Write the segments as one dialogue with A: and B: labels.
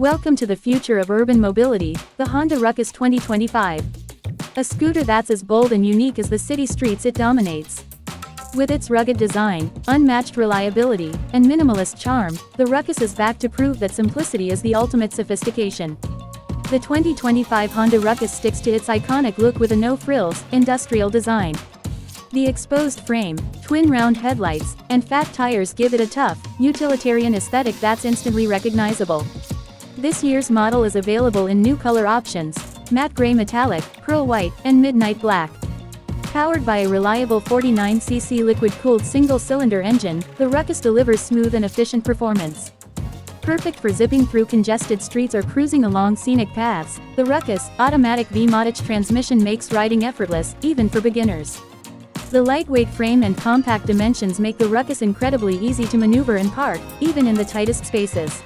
A: Welcome to the future of urban mobility, the Honda Ruckus 2025. A scooter that's as bold and unique as the city streets it dominates. With its rugged design, unmatched reliability, and minimalist charm, the Ruckus is back to prove that simplicity is the ultimate sophistication. The 2025 Honda Ruckus sticks to its iconic look with a no-frills, industrial design. The exposed frame, twin round headlights, and fat tires give it a tough, utilitarian aesthetic that's instantly recognizable. This year's model is available in new color options: matte gray metallic, pearl white, and midnight black. Powered by a reliable 49cc liquid-cooled single-cylinder engine, the Ruckus delivers smooth and efficient performance. Perfect for zipping through congested streets or cruising along scenic paths, the Ruckus automatic V-Motage transmission makes riding effortless, even for beginners. The lightweight frame and compact dimensions make the Ruckus incredibly easy to maneuver and park, even in the tightest spaces.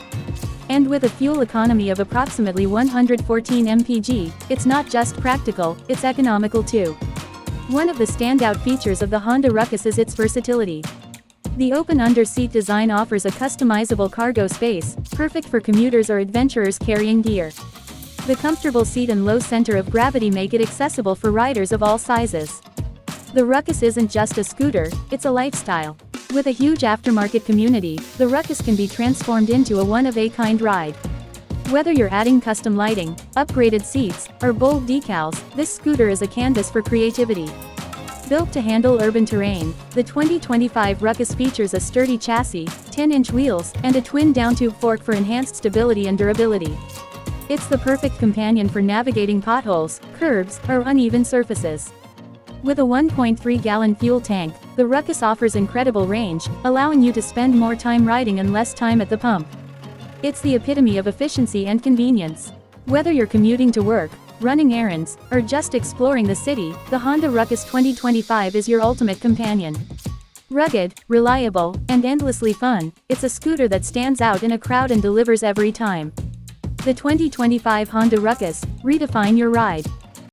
A: And with a fuel economy of approximately 114 mpg, it's not just practical, it's economical too. One of the standout features of the Honda Ruckus is its versatility. The open under-seat design offers a customizable cargo space, perfect for commuters or adventurers carrying gear. The comfortable seat and low center of gravity make it accessible for riders of all sizes. The Ruckus isn't just a scooter, it's a lifestyle. With a huge aftermarket community, the Ruckus can be transformed into a one-of-a-kind ride. Whether you're adding custom lighting, upgraded seats, or bold decals, this scooter is a canvas for creativity. Built to handle urban terrain, the 2025 Ruckus features a sturdy chassis, 10-inch wheels, and a twin downtube fork for enhanced stability and durability. It's the perfect companion for navigating potholes, curbs, or uneven surfaces. With a 1.3-gallon fuel tank, the Ruckus offers incredible range, allowing you to spend more time riding and less time at the pump. It's the epitome of efficiency and convenience. Whether you're commuting to work, running errands, or just exploring the city, the Honda Ruckus 2025 is your ultimate companion. Rugged, reliable, and endlessly fun, it's a scooter that stands out in a crowd and delivers every time. The 2025 Honda Ruckus, redefine your ride.